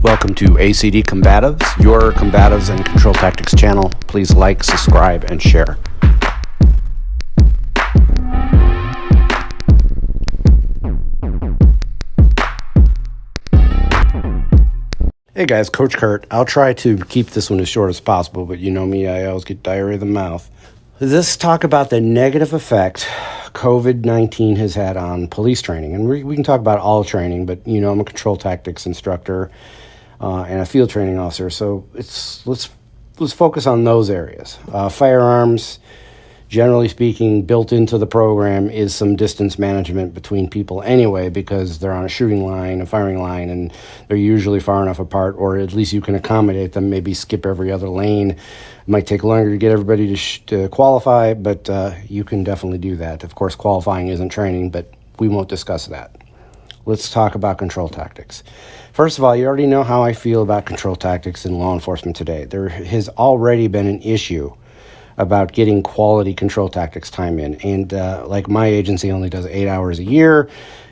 Welcome to ACD Combatives, your combatives and control tactics channel. Please like, subscribe, and share. Hey guys, Coach Kurt. I'll try to keep this one as short as possible, but you know me, I always get diarrhea of the mouth. Let's talk about the negative effect COVID-19 has had on police training. And we can talk about all training, but you know I'm a control tactics instructor and a field training officer, so let's focus on those areas. Firearms, generally speaking, built into the program is some distance management between people anyway, because they're on a shooting line, a firing line, and they're usually far enough apart, or at least you can accommodate them, maybe skip every other lane. It might take longer to get everybody to qualify, but you can definitely do that. Of course, qualifying isn't training, but we won't discuss that. Let's talk about control tactics. First of all, you already know how I feel about control tactics in law enforcement today. There has already been an issue about getting quality control tactics time in. And like my agency only does 8 hours a year,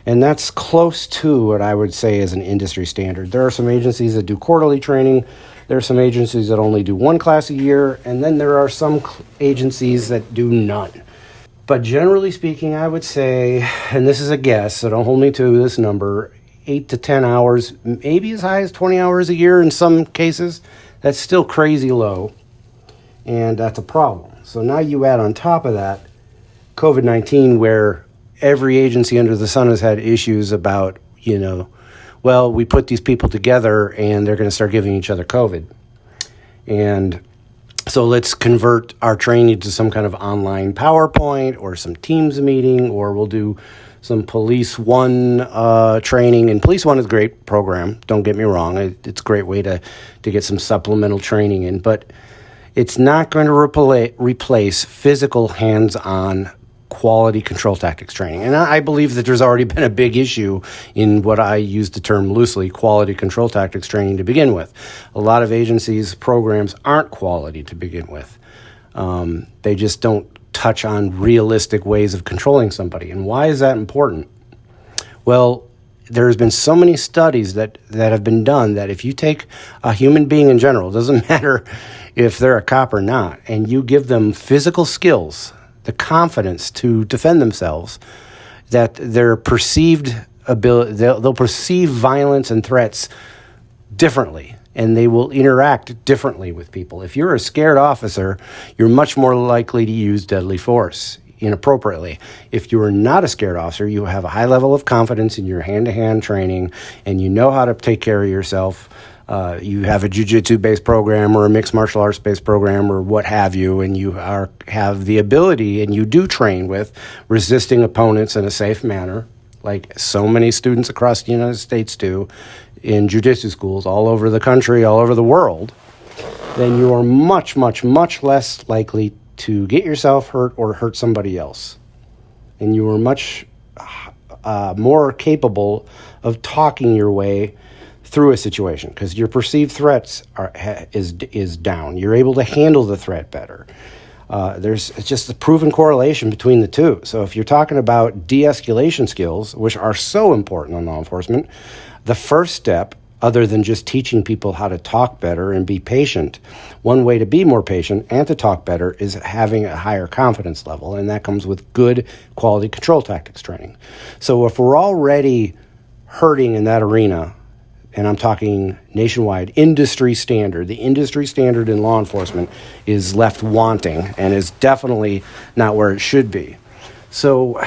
and that's close to what I would say is an industry standard. There are some agencies that do quarterly training. There are some agencies that only do one class a year, and then there are some agencies that do none. But generally speaking, I would say, and this is a guess, so don't hold me to this number, 8 to 10 hours, maybe as high as 20 hours a year in some cases. That's still crazy low. And that's a problem. So now you add on top of that COVID-19, where every agency under the sun has had issues about, well, we put these people together and they're going to start giving each other COVID. And so let's convert our training to some kind of online PowerPoint or some Teams meeting, or we'll do some Police One training. And Police One is a great program. Don't get me wrong. It's a great way to get some supplemental training in. But it's not going to replace physical, hands-on, quality control tactics training. And I believe that there's already been a big issue in what I use the term loosely, quality control tactics training to begin with. A lot of agencies' programs aren't quality to begin with. They just don't touch on realistic ways of controlling somebody. And why is that important? Well, there's been so many studies that have been done that if you take a human being in general, it doesn't matter if they're a cop or not, and you give them physical skills, the confidence to defend themselves, that their perceived ability, they'll perceive violence and threats differently, and they will interact differently with people. If you're a scared officer, you're much more likely to use deadly force inappropriately. If you are not a scared officer, you have a high level of confidence in your hand-to-hand training, and you know how to take care of yourself. You have a jiu-jitsu-based program or a mixed martial arts-based program or what have you, and you have the ability, and you do train with resisting opponents in a safe manner, like so many students across the United States do in jiu-jitsu schools all over the country, all over the world, then you are much, much, much less likely to get yourself hurt or hurt somebody else. And you are much more capable of talking your way through a situation, because your perceived threats is down. You're able to handle the threat better. It's just a proven correlation between the two. So if you're talking about de-escalation skills, which are so important in law enforcement, the first step, other than just teaching people how to talk better and be patient, one way to be more patient and to talk better is having a higher confidence level, and that comes with good quality control tactics training. So if we're already hurting in that arena, and I'm talking nationwide, industry standard. The industry standard in law enforcement is left wanting and is definitely not where it should be. So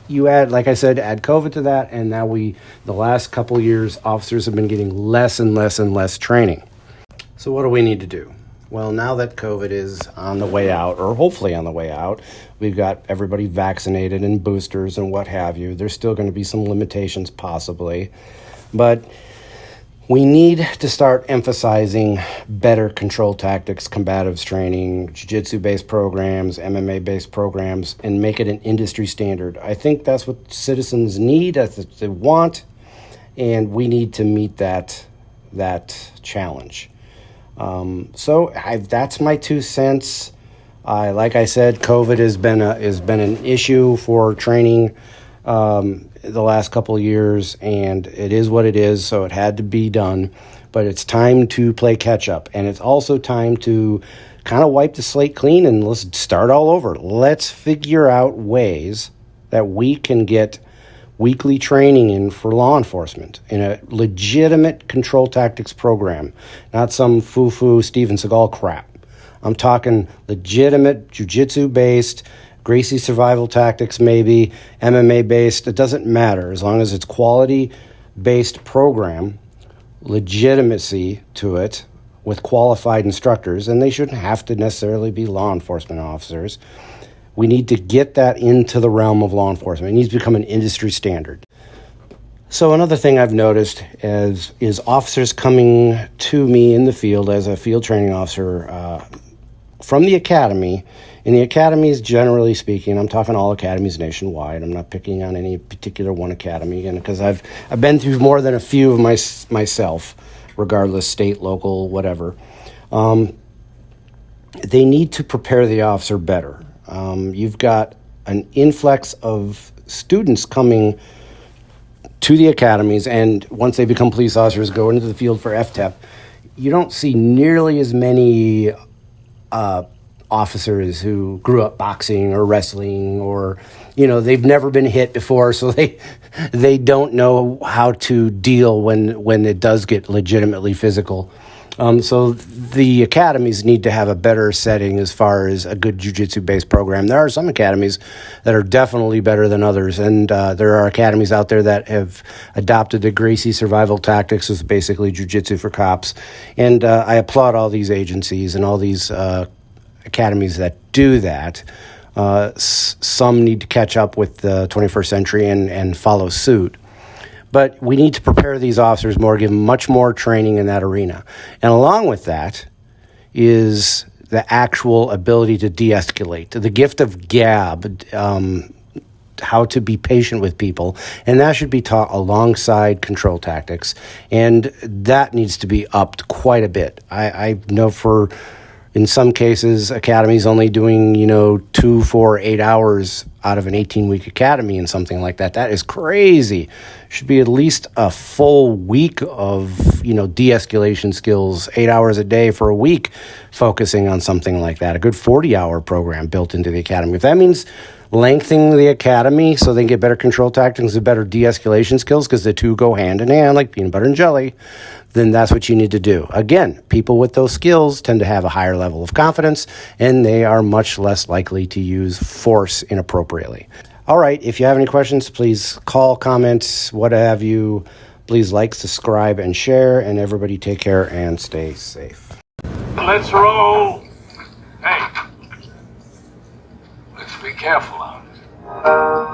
you add, like I said, add COVID to that, and now the last couple of years, officers have been getting less and less and less training. So what do we need to do? Well, now that COVID is on the way out, or hopefully on the way out, we've got everybody vaccinated and boosters and what have you. There's still going to be some limitations possibly, but we need to start emphasizing better control tactics, combatives training, jiu-jitsu-based programs, MMA-based programs, and make it an industry standard. I think that's what citizens need, that's what they want, and we need to meet that challenge. So that's my 2 cents. Like I said, COVID has been an issue for training the last couple of years, and it is what it is, so it had to be done. But it's time to play catch up, and it's also time to kind of wipe the slate clean and let's start all over. Let's figure out ways that we can get weekly training in for law enforcement in a legitimate control tactics program, not some foo-foo Steven Seagal crap. I'm talking legitimate jiu-jitsu-based, Gracie survival tactics maybe, MMA-based. It doesn't matter as long as it's quality-based program, legitimacy to it with qualified instructors, and they shouldn't have to necessarily be law enforcement officers. We need to get that into the realm of law enforcement. It needs to become an industry standard. So another thing I've noticed is officers coming to me in the field as a field training officer from the academy. In the academies, generally speaking, I'm talking all academies nationwide. I'm not picking on any particular one academy, and because I've been through more than a few of myself, regardless, state, local, whatever. They need to prepare the officer better. You've got an influx of students coming to the academies, and once they become police officers, go into the field for FTEP. You don't see nearly as many officers who grew up boxing or wrestling, or they've never been hit before, so they don't know how to deal when it does get legitimately physical. So the academies need to have a better setting as far as a good jiu-jitsu-based program. There are some academies that are definitely better than others, and there are academies out there that have adopted the Gracie survival tactics, which is basically jiu-jitsu for cops. And I applaud all these agencies and all these academies that do that. Some need to catch up with the 21st century and follow suit. But we need to prepare these officers more, give them much more training in that arena. And along with that is the actual ability to de-escalate, the gift of gab, how to be patient with people. And that should be taught alongside control tactics. And that needs to be upped quite a bit. I know in some cases, academies only doing, 2, 4, 8 hours out of an 18-week academy and something like that. That is crazy. Should be at least a full week of, de-escalation skills, 8 hours a day for a week, focusing on something like that. A good 40-hour program built into the academy. If that means lengthening the academy so they can get better control tactics and better de-escalation skills, because the two go hand in hand like peanut butter and jelly, then that's what you need to do. Again, people with those skills tend to have a higher level of confidence, and they are much less likely to use force inappropriately. All right, if you have any questions, please call, comment, what have you. Please like, subscribe, and share, and everybody take care and stay safe. Let's roll. Hey, let's be careful out.